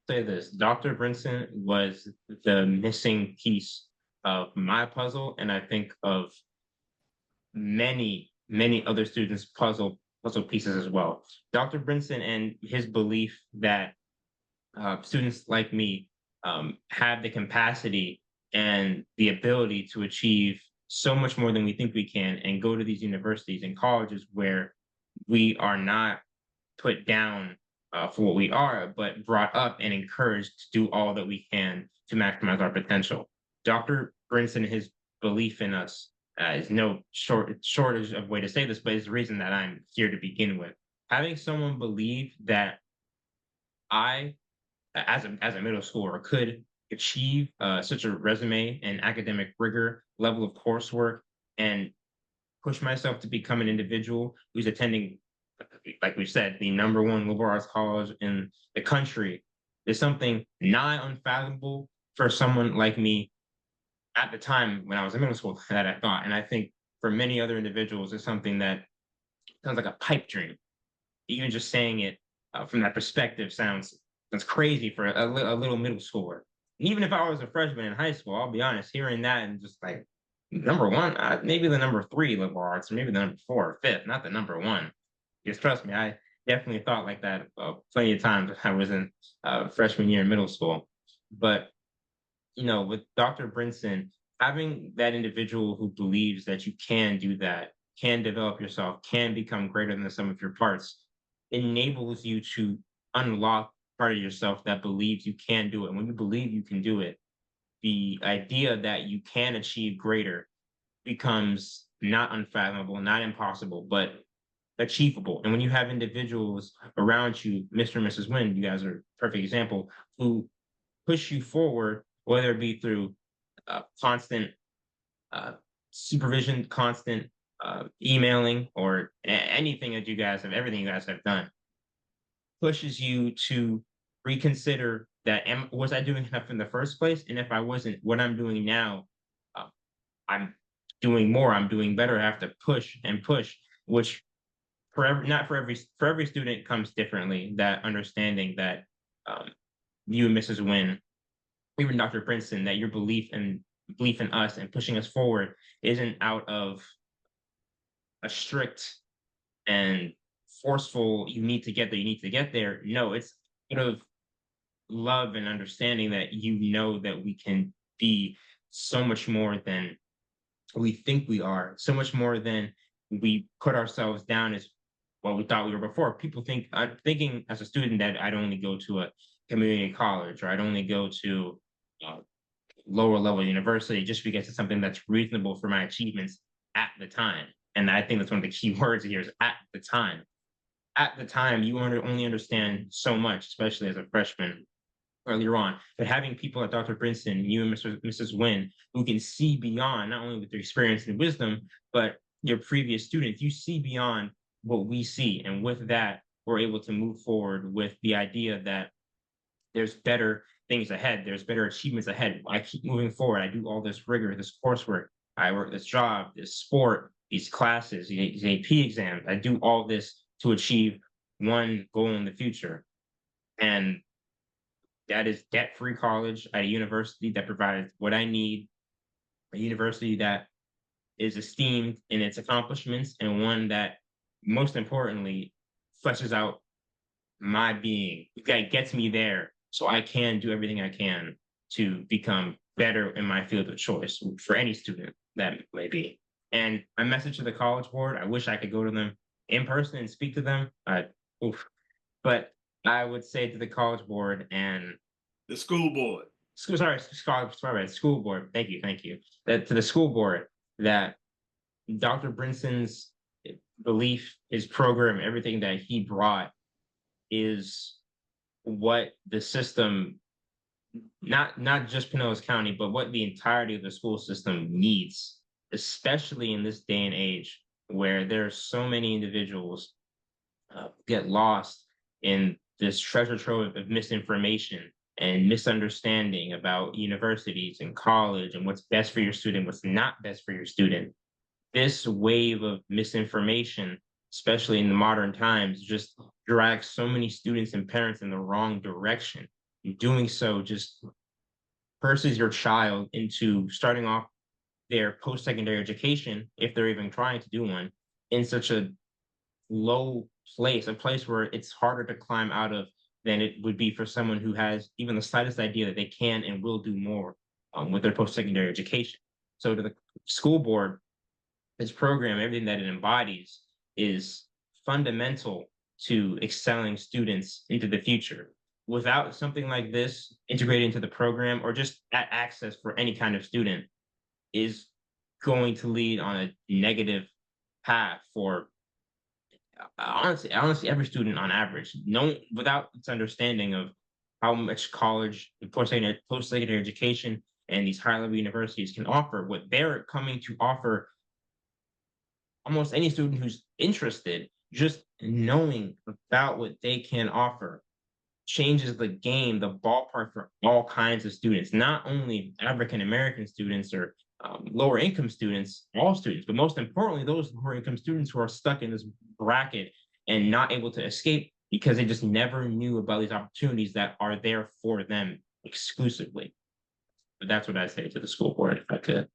say this, Dr. Brinson was the missing piece of my puzzle, and I think of many other students' puzzle pieces as well. Dr. Brinson and his belief that students like me have the capacity and the ability to achieve so much more than we think we can, and go to these universities and colleges where we are not put down for what we are, but brought up and encouraged to do all that we can to maximize our potential. Dr. Brinson, his belief in us is no shortage of way to say this, but it's the reason that I'm here to begin with. Having someone believe that I, as a middle schooler, could achieve such a resume and academic rigor, level of coursework, and push myself to become an individual who's attending, like we said, the number one liberal arts college in the country is something nigh unfathomable for someone like me at the time when I was in middle school that I thought. And I think for many other individuals, it's something that sounds like a pipe dream. Even just saying it from that perspective sounds crazy for a little middle schooler. Even if I was a freshman in high school, I'll be honest, hearing that and just like number one, maybe the number three liberal arts, or maybe the number four or fifth, not the number one. Just trust me, I definitely thought like that plenty of times when I was in freshman year in middle school. But with Dr. Brinson, having that individual who believes that you can do that, can develop yourself, can become greater than the sum of your parts, enables you to unlock part of yourself that believes you can do it. And when you believe you can do it, the idea that you can achieve greater becomes not unfathomable, not impossible, but achievable. And when you have individuals around you, Mr. and Mrs. Wynn, you guys are a perfect example, who push you forward, whether it be through constant uh, supervision, constant emailing, or anything that you guys have, everything you guys have done, pushes you to reconsider that was I doing enough in the first place? And if I wasn't, what I'm doing now, uh, I'm doing more, I'm doing better. I have to push and push, which not for every student comes differently. That understanding that um, you and Mrs. Wynn, even Dr. Princeton, that your belief in us and pushing us forward isn't out of a strict and forceful, you need to get there, you need to get there. No, it's out of love and understanding that that we can be so much more than we think we are, so much more than we put ourselves down as what we thought we were before. People think, I'm thinking as a student that I'd only go to a community college, or I'd only go to uh, lower level university just because it's something that's reasonable for my achievements at the time. And I think that's one of the key words here is at the time. At the time, you only understand so much, especially as a freshman earlier on. But having people like Dr. Brinson, you and Mrs. Wynn, who can see beyond not only with their experience and wisdom, but your previous students, you see beyond what we see. And with that, we're able to move forward with the idea that there's better things ahead. There's better achievements ahead. I keep moving forward. I do all this rigor, this coursework. I work this job, this sport, these classes, these AP exams. I do all this to achieve one goal in the future. And that is debt-free college at a university that provides what I need, a university that is esteemed in its accomplishments, and one that, most importantly, fleshes out my being. That gets me there so I can do everything I can to become better in my field of choice for any student that may be. And my message to the College Board, I wish I could go to them in person and speak to them. Oof. But I would say to the College Board and The school board. school board. Thank you. That to the school board that Dr. Brinson's belief, his program, everything that he brought is what the system, not just Pinellas County, but what the entirety of the school system needs, especially in this day and age where there are so many individuals get lost in this treasure trove of misinformation and misunderstanding about universities and college and what's best for your student, what's not best for your student. This wave of misinformation, especially in the modern times, just drags so many students and parents in the wrong direction. doing so just versus your child into starting off their post-secondary education, if they're even trying to do one, in such a low place, a place where it's harder to climb out of than it would be for someone who has even the slightest idea that they can and will do more with their post-secondary education. So to the school board, this program, everything that it embodies is fundamental to excelling students into the future. Without something like this integrated into the program or just at access for any kind of student is going to lead on a negative path for honestly every student on average. No, without its understanding of how much college, post-secondary education, and these high-level universities can offer, what they're coming to offer almost any student who's interested, just knowing about what they can offer changes the game, the ballpark for all kinds of students, not only African American students or lower income students, all students, but most importantly, those lower income students who are stuck in this bracket and not able to escape because they just never knew about these opportunities that are there for them exclusively. But that's what I say to the school board, if I could.